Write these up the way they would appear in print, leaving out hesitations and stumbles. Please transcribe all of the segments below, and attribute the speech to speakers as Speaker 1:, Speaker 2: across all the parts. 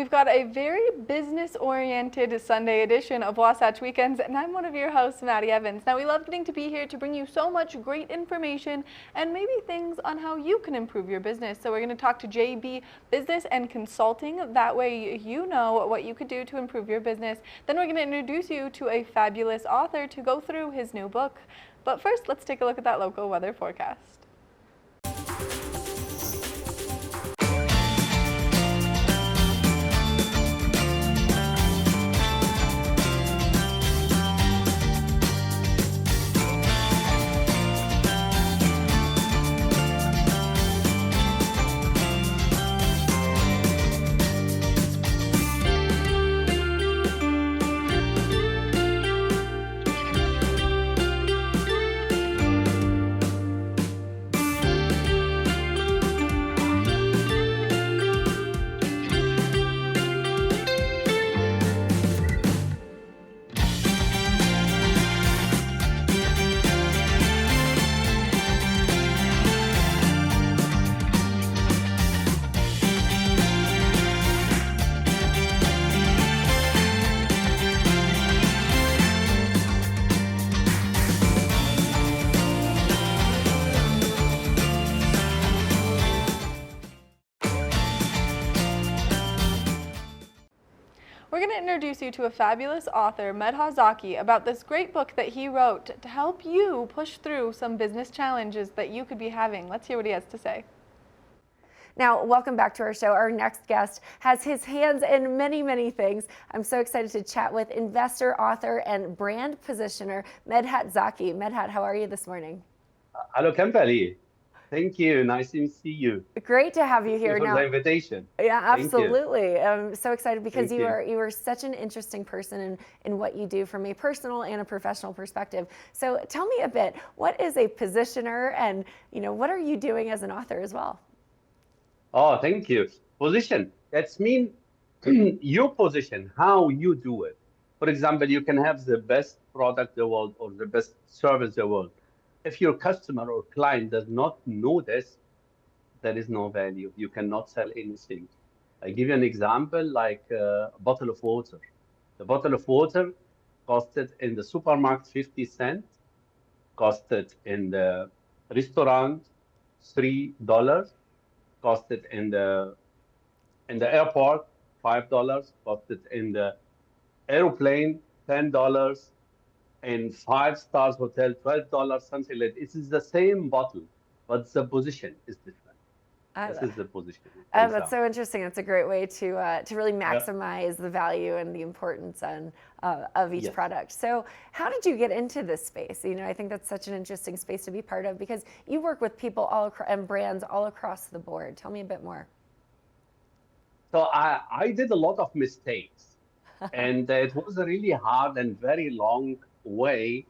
Speaker 1: we've got a very business-oriented Sunday edition of Wasatch Weekends, and I'm one of your hosts, Maddie Evans. Now, we love getting to be here to bring you so much great information and maybe things on how you can improve your business. So we're going to talk to JB Business and Consulting. That way you know what you could do to improve your business. Then we're going to introduce you to a fabulous author to go through his new book. But first, let's take a look at that local weather forecast. We're going to introduce you to a fabulous author, Medha Zaki, about this great book that he wrote to help you push through some business challenges that you could be having. Let's hear what he has to say.
Speaker 2: Now, welcome back to our show. Our next guest has his hands in many, many things. I'm so excited to chat with investor, author, and brand positioner, Medha Zaki. Medha, how are you this morning?
Speaker 3: Hello, Kimberly. Thank you. Nice to see you.
Speaker 2: Great to have you here.
Speaker 3: Thank you for the invitation.
Speaker 2: Yeah, absolutely. I'm so excited because you are such an interesting person in what you do from a personal and a professional perspective. So tell me a bit, what is a positioner, and what are you doing as an author as well?
Speaker 3: Oh, thank you. Position. That's mean your position, how you do it. For example, you can have the best product in the world or the best service in the world. If your customer or client does not know this, there is no value. You cannot sell anything. I give you an example, like a bottle of water. The bottle of water costed in the supermarket 50 cents, costed in the restaurant $3, costed in the airport $5, costed in the airplane $10. In 5-star hotel, $12, something like that. It is the same bottle, but the position is different. This is the position.
Speaker 2: That's so interesting. It's a great way to really maximize the value and the importance of each product. So how did you get into this space? I think that's such an interesting space to be part of because you work with people and brands all across the board. Tell me a bit more.
Speaker 3: So I did a lot of mistakes, and it was a really hard and very long way.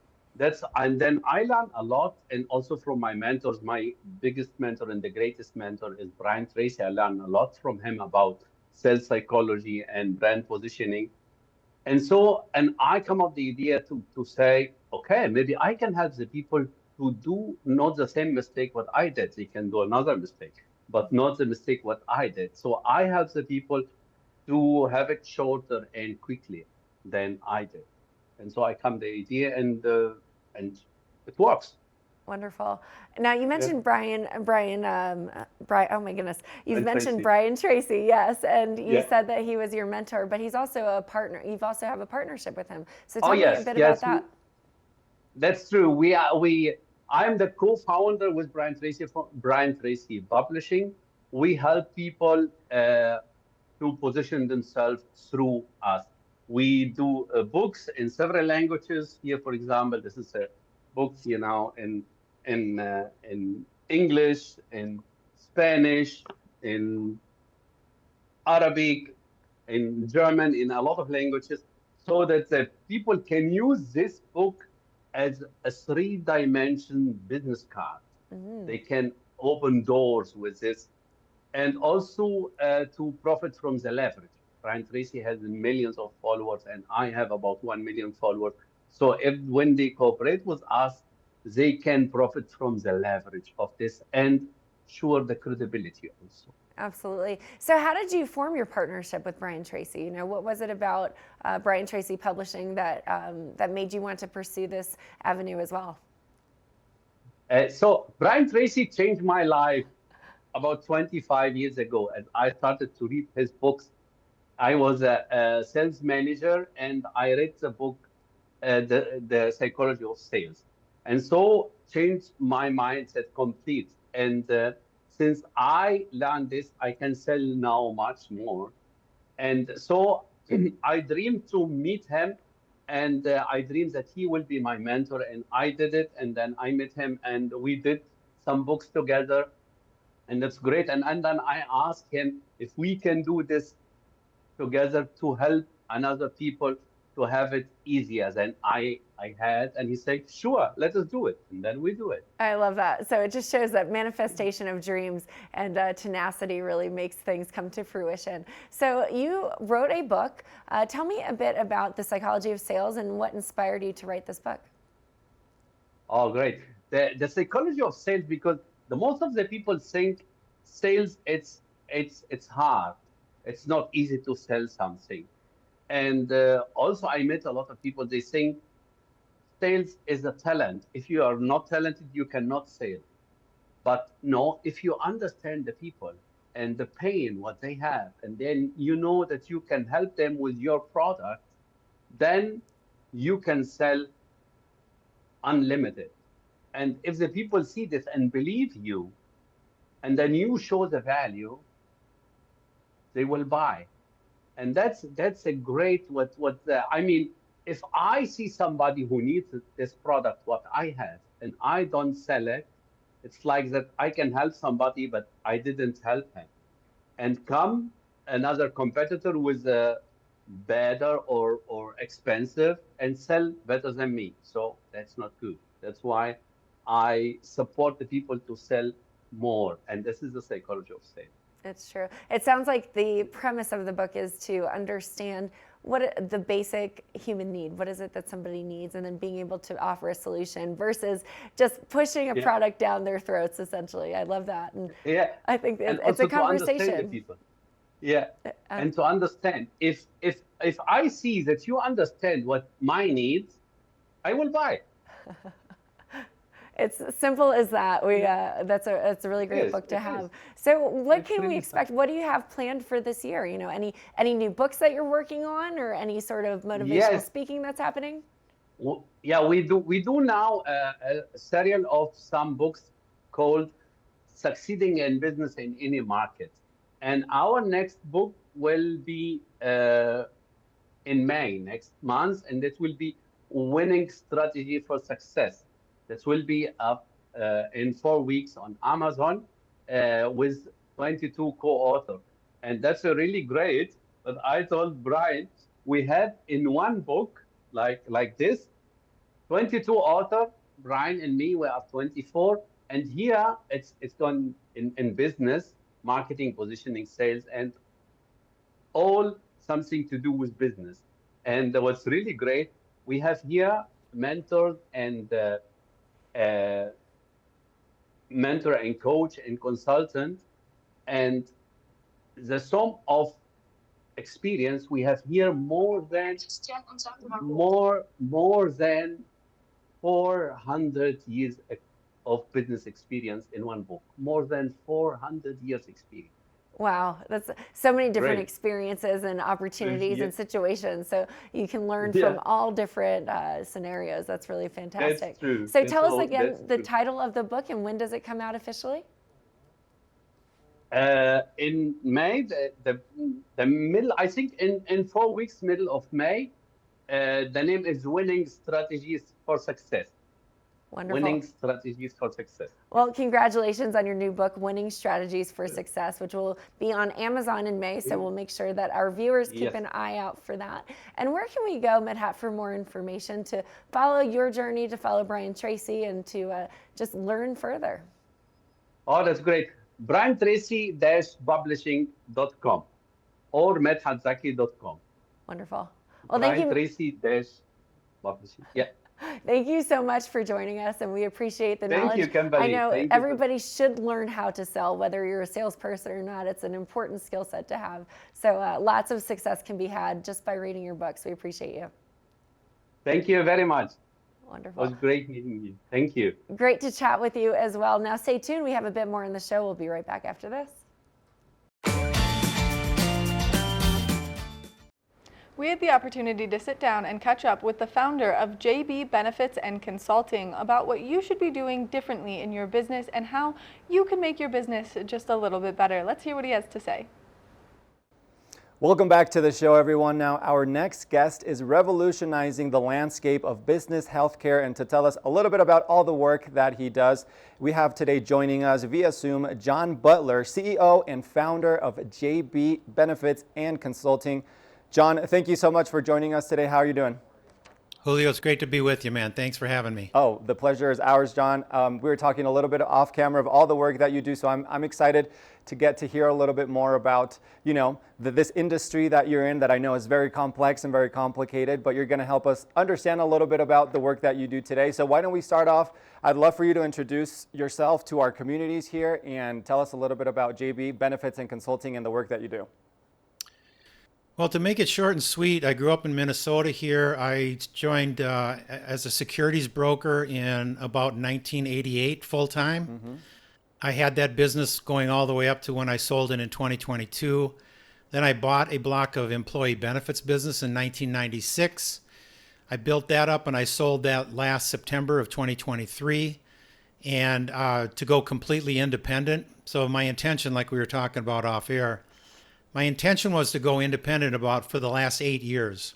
Speaker 3: And then I learned a lot, and also from my mentors. My biggest mentor and the greatest mentor is Brian Tracy. I learned a lot from him about sales psychology and brand positioning. And I come up with the idea to say, okay, maybe I can help the people to do not the same mistake what I did. They can do another mistake, but not the mistake what I did. So I help the people to have it shorter and quickly than I did. And so I come the idea, and it works.
Speaker 2: Wonderful. Now you mentioned Brian. Oh my goodness, you've mentioned
Speaker 3: Tracy.
Speaker 2: Brian Tracy, yes, and you said that he was your mentor, but he's also a partner. You've also have a partnership with him. So tell me a bit about that.
Speaker 3: That's true. I'm the co-founder with Brian Tracy from Brian Tracy Publishing. We help people to position themselves through us. We do books in several languages. Here, for example, this is a book, in English, in Spanish, in Arabic, in German, in a lot of languages, so that the people can use this book as a 3-dimension business card. They can open doors with this, and also to profit from the leverage. Brian Tracy has millions of followers, and I have about 1 million followers. So when they cooperate with us, they can profit from the leverage of this and sure the credibility also.
Speaker 2: Absolutely. So how did you form your partnership with Brian Tracy? You know, what was it about Brian Tracy Publishing that that made you want to pursue this avenue as well?
Speaker 3: So Brian Tracy changed my life about 25 years ago, and I started to read his books. I was a sales manager, and I read the book, the Psychology of Sales, and so changed my mindset complete. And since I learned this, I can sell now much more. And so I dreamed to meet him, and I dreamed that he will be my mentor, and I did it. And then I met him, and we did some books together, and that's great. And then I asked him if we can do this together to help another people to have it easier than I had. And he said, sure, let us do it. And then we do it.
Speaker 2: I love that. So it just shows that manifestation of dreams and tenacity really makes things come to fruition. So you wrote a book. Tell me a bit about the psychology of sales and what inspired you to write this book.
Speaker 3: Oh, great. The psychology of sales, because the most of the people think sales, it's hard. It's not easy to sell something. And also I met a lot of people, they think sales is a talent. If you are not talented, you cannot sell. But no, if you understand the people and the pain, what they have, and then you know that you can help them with your product, then you can sell unlimited. And if the people see this and believe you, and then you show the value, they will buy. And that's a great I mean, if I see somebody who needs this product, what I have, and I don't sell it, it's like that I can help somebody, but I didn't help him. And come another competitor with a better or expensive and sell better than me. So that's not good. That's why I support the people to sell more. And this is the psychology of sales.
Speaker 2: It's true. It sounds like the premise of the book is to understand what the basic human need, what is it that somebody needs, and then being able to offer a solution versus just pushing a product down their throats, essentially. I love that. And I think it's a conversation.
Speaker 3: To understand the people. Yeah. And to understand, if I see that you understand what my needs, I will buy.
Speaker 2: It's simple as that. That's a really great book to have. So what can we expect? What do you have planned for this year? You know, any new books that you're working on, or any sort of motivational speaking that's happening?
Speaker 3: Yeah, we do now a serial of some books called Succeeding in Business in Any Market. And our next book will be in May next month, and it will be Winning Strategy for Success. This will be up in 4 weeks on Amazon with 22 co-authors. And that's really great. But I told Brian, we have in one book, like this, 22 authors, Brian and me, we are 24. And here it's done in business, marketing, positioning, sales, and all something to do with business. And what's really great, we have here mentors and mentor and coach and consultant, and the sum of experience we have here more than 400 years of business experience in one book. More than 400 years experience.
Speaker 2: Wow, that's so many different experiences and opportunities and situations. So you can learn from all different scenarios. That's really fantastic.
Speaker 3: That's true.
Speaker 2: So tell us again the title of the book and when does it come out officially?
Speaker 3: In May, the middle, I think in 4 weeks, middle of May. The name is Winning Strategies for Success.
Speaker 2: Wonderful.
Speaker 3: Winning Strategies for Success.
Speaker 2: Well, congratulations on your new book, Winning Strategies for Success, which will be on Amazon in May. So we'll make sure that our viewers keep an eye out for that. And where can we go, Medhat, for more information to follow your journey, to follow Brian Tracy, and to just learn further?
Speaker 3: Oh, that's great. BrianTracy-publishing.com or medhatzaki.com.
Speaker 2: Wonderful. Well, thank you.
Speaker 3: BrianTracy-publishing. Yeah.
Speaker 2: Thank you so much for joining us, and we appreciate the
Speaker 3: Thank
Speaker 2: knowledge.
Speaker 3: you, Kimberly.
Speaker 2: I know
Speaker 3: Thank you.
Speaker 2: everybody should learn how to sell, whether you're a salesperson or not. It's an important skill set to have. So lots of success can be had just by reading your books. We appreciate you.
Speaker 3: Thank you very much. It
Speaker 2: Wonderful.
Speaker 3: was great meeting you. Thank you.
Speaker 2: Great to chat with you as well. Now stay tuned. We have a bit more in the show. We'll be right back after this.
Speaker 1: We had the opportunity to sit down and catch up with the founder of JB Benefits and Consulting about what you should be doing differently in your business and how you can make your business just a little bit better. Let's hear what he has to say.
Speaker 4: Welcome back to the show, everyone. Now, our next guest is revolutionizing the landscape of business healthcare, and to tell us a little bit about all the work that he does, we have today joining us via Zoom, John Butler, CEO and founder of JB Benefits and Consulting. John, thank you so much for joining us today. How are you doing?
Speaker 5: Julio, it's great to be with you, man. Thanks for having me.
Speaker 4: Oh, the pleasure is ours, John. We were talking a little bit off camera of all the work that you do, so I'm excited to get to hear a little bit more about, this industry that you're in that I know is very complex and very complicated, but you're going to help us understand a little bit about the work that you do today. So why don't we start off? I'd love for you to introduce yourself to our communities here and tell us a little bit about JB Benefits and Consulting and the work that you do.
Speaker 5: Well, to make it short and sweet, I grew up in Minnesota here. I joined as a securities broker in about 1988 full-time. Mm-hmm. I had that business going all the way up to when I sold it in 2022. Then I bought a block of employee benefits business in 1996. I built that up and I sold that last September of 2023 and to go completely independent. So my intention, like we were talking about off air, my intention was to go independent for the last 8 years.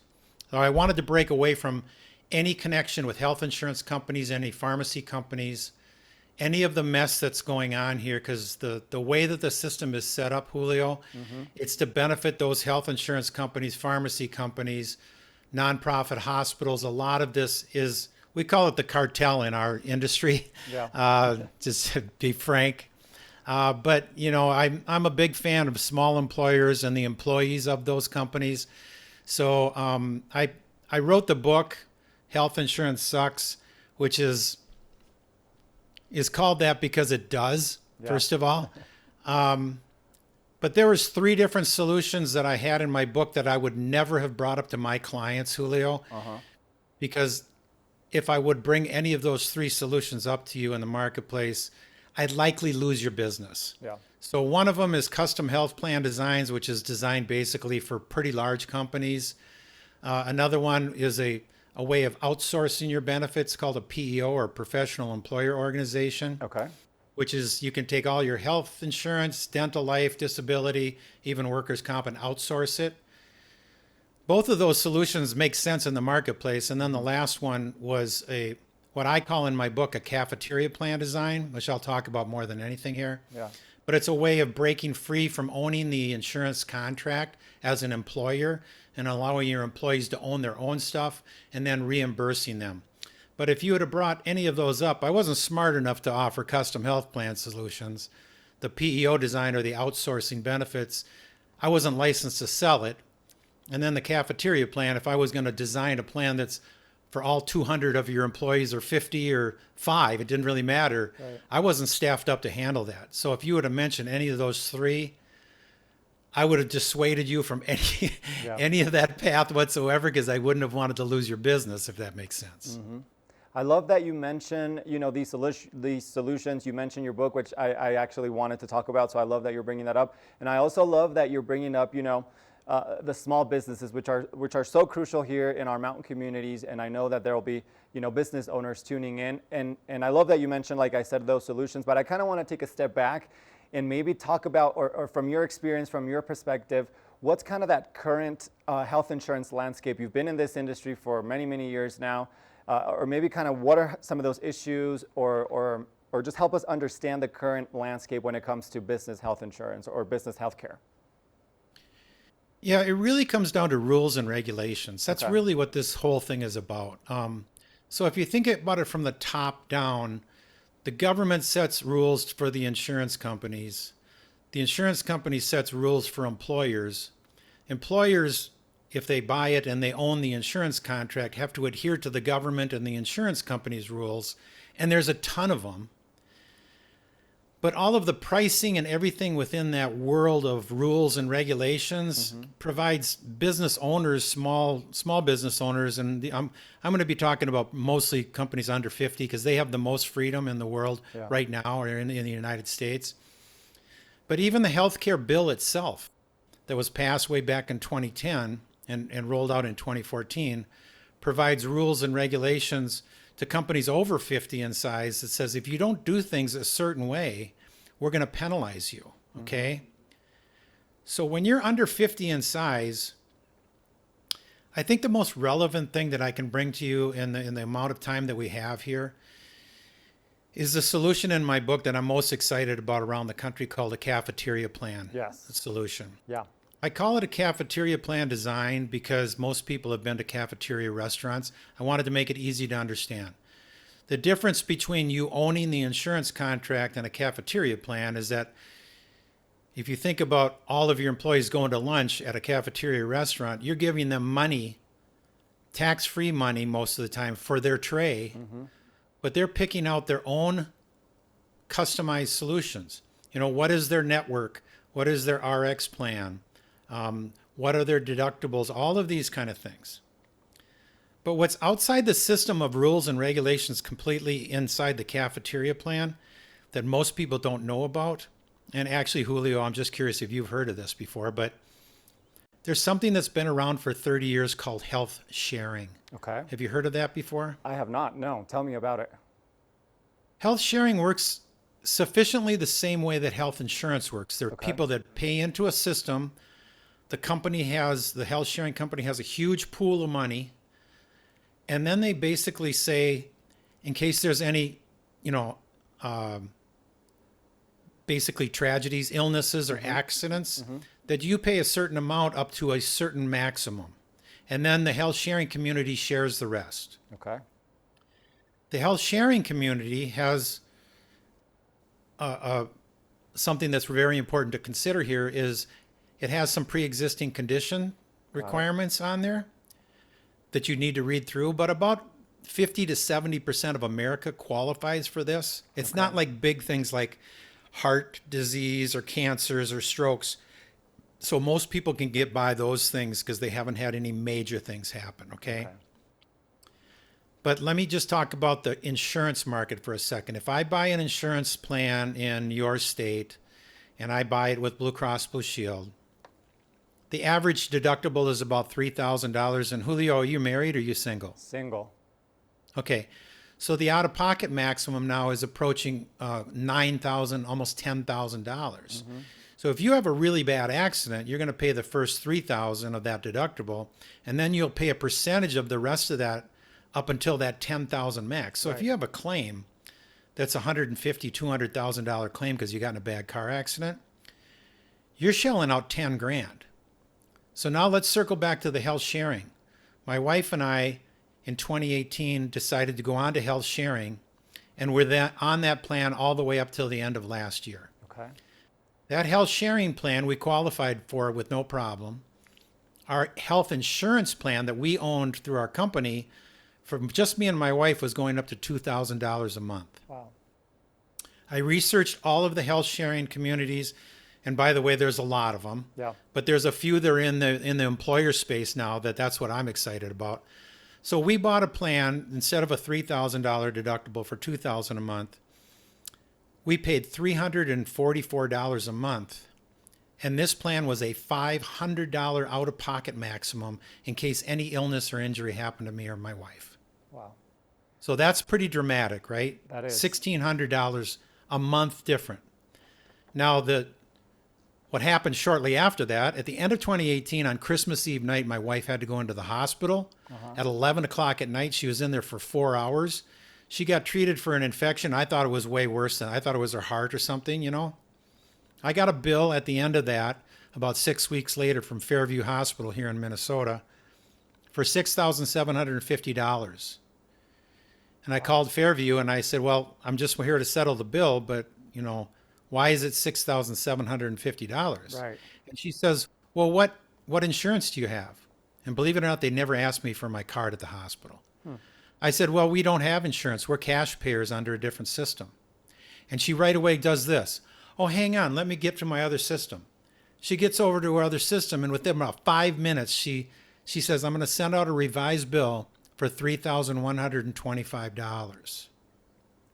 Speaker 5: So I wanted to break away from any connection with health insurance companies, any pharmacy companies, any of the mess that's going on here, because the way that the system is set up, Julio, it's to benefit those health insurance companies, pharmacy companies, nonprofit hospitals. A lot of this is, we call it the cartel in our industry, just to be frank. But I'm a big fan of small employers and the employees of those companies. So I wrote the book, Health Insurance Sucks, which is called that because it does, first of all. But there was 3 different solutions that I had in my book that I would never have brought up to my clients, Julio, because if I would bring any of those 3 solutions up to you in the marketplace, I'd likely lose your business. Yeah. So one of them is custom health plan designs, which is designed basically for pretty large companies. Another one is a way of outsourcing your benefits called a PEO, or professional employer organization. Okay. Which is, you can take all your health insurance, dental, life, disability, even workers' comp, and outsource it. Both of those solutions make sense in the marketplace. And then the last one was what I call in my book a cafeteria plan design, which I'll talk about more than anything here. Yeah. But it's a way of breaking free from owning the insurance contract as an employer and allowing your employees to own their own stuff and then reimbursing them. But if you would have brought any of those up, I wasn't smart enough to offer custom health plan solutions. The PEO design, or the outsourcing benefits, I wasn't licensed to sell it. And then the cafeteria plan, if I was going to design a plan that's for all 200 of your employees, or 50 or 5, it didn't really matter. Right. I wasn't staffed up to handle that. So if you would have mentioned any of those 3, I would have dissuaded you from any of that path whatsoever, because I wouldn't have wanted to lose your business, if that makes sense.
Speaker 4: Mm-hmm. I love that you mention, these solutions. You mentioned your book, which I actually wanted to talk about. So I love that you're bringing that up. And I also love that you're bringing up, the small businesses, which are so crucial here in our mountain communities. And I know that there will be, business owners tuning in. And I love that you mentioned, like I said, those solutions. But I kind of want to take a step back and maybe talk about, or from your experience, from your perspective, what's kind of that current health insurance landscape? You've been in this industry for many, many years now. Or maybe kind of what are some of those issues, or just help us understand the current landscape when it comes to business health insurance or business healthcare.
Speaker 5: Yeah, it really comes down to rules and regulations. That's really what this whole thing is about. So if you think about it from the top down, the government sets rules for the insurance companies. The insurance company sets rules for employers. Employers if they buy it and they own the insurance contract, have to adhere to the government and the insurance company's rules. And there's a ton of them. But all of the pricing and everything within that world of rules and regulations provides business owners, small business owners, and I'm going to be talking about mostly companies under 50 because they have the most freedom in the world right now, or in the United States. But even the healthcare bill itself that was passed way back in 2010 and rolled out in 2014 provides rules and regulations to companies over 50 in size that says if you don't do things a certain way, we're going to penalize you, okay? So when you're under 50 in size, I think the most relevant thing that I can bring to you in the amount of time that we have here is the solution in my book that I'm most excited about around the country called a cafeteria plan solution.
Speaker 4: Yeah.
Speaker 5: I call it a cafeteria plan design because most people have been to cafeteria restaurants. I wanted to make it easy to understand. The difference between you owning the insurance contract and a cafeteria plan is that if you think about all of your employees going to lunch at a cafeteria restaurant, you're giving them money, tax-free money most of the time for their tray, but they're picking out their own customized solutions. You know, what is their network? What is their RX plan? What are their deductibles? All of these kind of things. But what's outside the system of rules and regulations completely inside the cafeteria plan that most people don't know about, and actually, Julio, I'm just curious if you've heard of this before, but there's something that's been around for 30 years called health sharing.
Speaker 4: Okay.
Speaker 5: Have you heard of that before?
Speaker 4: I have not. No. Tell me about it.
Speaker 5: Health sharing works sufficiently the same way that health insurance works. There are people that pay into a system. The health sharing company has a huge pool of money. And then they basically say, in case there's any, basically tragedies, illnesses, or accidents, that you pay a certain amount up to a certain maximum. And then the health sharing community shares the rest.
Speaker 4: Okay.
Speaker 5: The health sharing community has something that's very important to consider here is it has some pre-existing condition requirements on there that you need to read through, but about 50 to 70% of America qualifies for this. It's not like big things like heart disease or cancers or strokes. So most people can get by those things because they haven't had any major things happen, okay? But let me just talk about the insurance market for a second. If I buy an insurance plan in your state and I buy it with Blue Cross Blue Shield, the average deductible is about $3,000. And Julio, are you married or are you single?
Speaker 4: Single.
Speaker 5: Okay. So the out-of-pocket maximum now is approaching $9,000, almost $10,000. So if you have a really bad accident, you're going to pay the first $3,000 of that deductible, and then you'll pay a percentage of the rest of that up until that $10,000 max. So if you have a claim that's $150,000, $200,000 claim because you got in a bad car accident, you're shelling out 10 grand. So now let's circle back to the health sharing. My wife and I, in 2018, decided to go on to health sharing, and we're on that plan all the way up till the end of last year.
Speaker 4: Okay.
Speaker 5: That health sharing plan we qualified for with no problem. Our health insurance plan that we owned through our company, for just me and my wife, was going up to $2,000 a month.
Speaker 4: Wow.
Speaker 5: I researched all of the health sharing communities. And by the way, there's a lot of them.
Speaker 4: Yeah.
Speaker 5: But there's a few that are in the employer space now that's what I'm excited about. So we bought a plan, instead of a $3,000 deductible for $2,000 a month, we paid $344 a month. And this plan was a $500 out-of-pocket maximum in case any illness or injury happened to me or my wife.
Speaker 4: Wow.
Speaker 5: So that's pretty dramatic, right?
Speaker 4: That is.
Speaker 5: $1,600 a month different. Now, what happened shortly after that, at the end of 2018, on Christmas Eve night, my wife had to go into the hospital. At 11 o'clock at night, she was in there for 4 hours. She got treated for an infection. I thought it was way worse I thought it was her heart or something, I got a bill at the end of that, about 6 weeks later, from Fairview Hospital here in Minnesota for $6,750. And I called Fairview and I said, well, I'm just here to settle the bill, but, why is it $6,750?
Speaker 4: Right.
Speaker 5: And she says, well, what insurance do you have? And believe it or not, they never asked me for my card at the hospital. I said, well, we don't have insurance. We're cash payers under a different system. And she right away does this. Oh, hang on, let me get to my other system. She gets over to her other system, and within about 5 minutes, she says, I'm going to send out a revised bill for $3,125.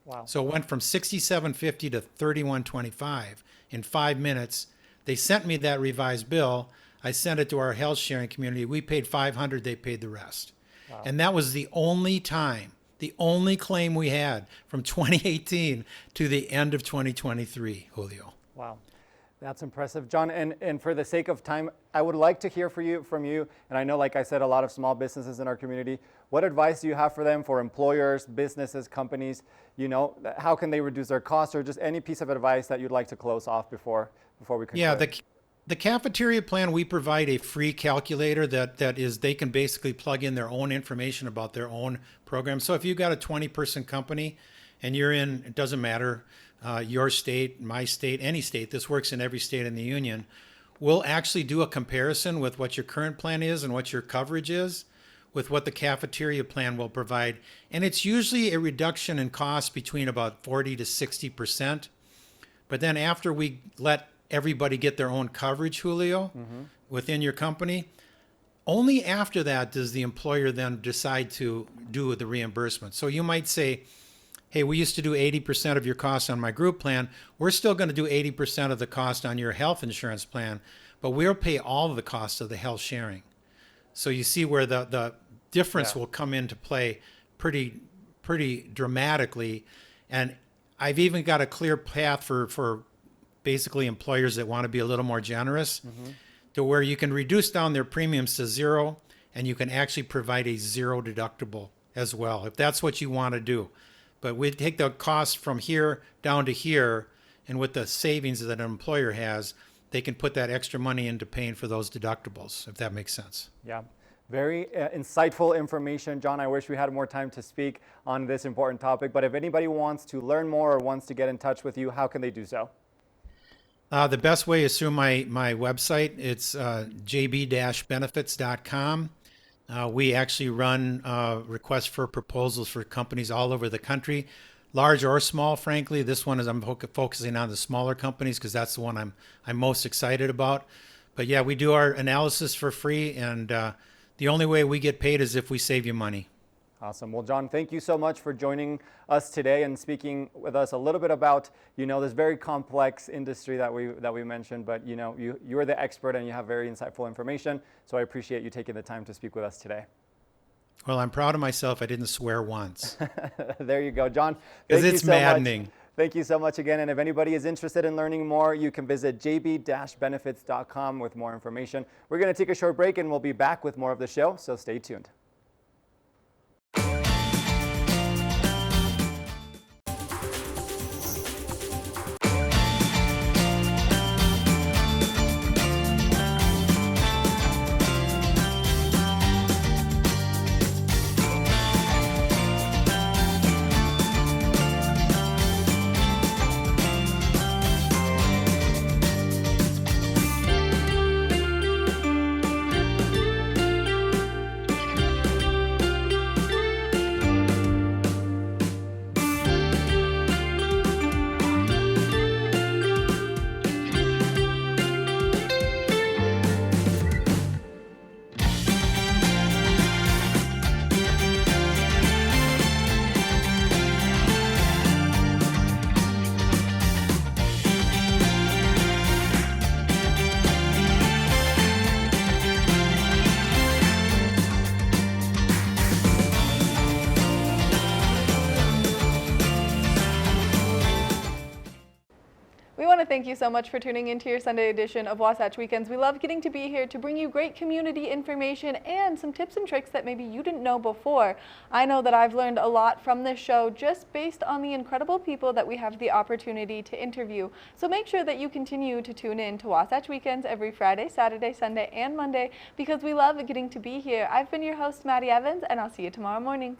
Speaker 4: Wow.
Speaker 5: So it went from $6,750 to $3,125 in 5 minutes. They sent me that revised bill. I sent it to our health sharing community. We paid $500, they paid the rest. Wow. And that was the only time, the only claim we had from 2018 to the end of 2023, Julio.
Speaker 4: Wow. That's impressive, John. And for the sake of time, I would like to hear from you. And I know, like I said, a lot of small businesses in our community. What advice do you have for them, for employers, businesses, companies? You know, how can they reduce their costs, or just any piece of advice that you'd like to close off before we conclude?
Speaker 5: Yeah, the cafeteria plan, we provide a free calculator that is, they can basically plug in their own information about their own program. So if you've got a 20-person company and you're in, it doesn't matter, your state, my state, any state, this works in every state in the union, we'll actually do a comparison with what your current plan is and what your coverage is with what the cafeteria plan will provide. And it's usually a reduction in cost between about 40 to 60%. But then after we let everybody get their own coverage, Julio, within your company, only after that does the employer then decide to do the reimbursement. So you might say, hey, we used to do 80% of your costs on my group plan. We're still going to do 80% of the cost on your health insurance plan, but we'll pay all of the costs of the health sharing. So you see where the difference will come into play pretty dramatically. And I've even got a clear path for basically employers that want to be a little more generous to where you can reduce down their premiums to zero, and you can actually provide a zero deductible as well, if that's what you want to do. But we take the cost from here down to here, and with the savings that an employer has, they can put that extra money into paying for those deductibles, if that makes sense.
Speaker 4: Yeah. Very insightful information, John. I wish we had more time to speak on this important topic, but if anybody wants to learn more or wants to get in touch with you, how can they do so?
Speaker 5: The best way is through my website. It's jb-benefits.com. We actually run requests for proposals for companies all over the country, large or small, frankly. This one is I'm focusing on the smaller companies because that's the one I'm most excited about. But yeah, we do our analysis for free, and the only way we get paid is if we save you money.
Speaker 4: Awesome. Well, John, thank you so much for joining us today and speaking with us a little bit about, this very complex industry that we mentioned. But you're the expert and you have very insightful information. So I appreciate you taking the time to speak with us today.
Speaker 5: Well, I'm proud of myself. I didn't swear once.
Speaker 4: There you go, John.
Speaker 5: Because it's maddening.
Speaker 4: Thank you so much again. And if anybody is interested in learning more, you can visit jb-benefits.com with more information. We're going to take a short break and we'll be back with more of the show. So stay tuned.
Speaker 1: Thank you so much for tuning into your Sunday edition of Wasatch Weekends. We love getting to be here to bring you great community information and some tips and tricks that maybe you didn't know before. I know that I've learned a lot from this show just based on the incredible people that we have the opportunity to interview. So make sure that you continue to tune in to Wasatch Weekends every Friday, Saturday, Sunday, and Monday because we love getting to be here. I've been your host, Maddie Evans, and I'll see you tomorrow morning.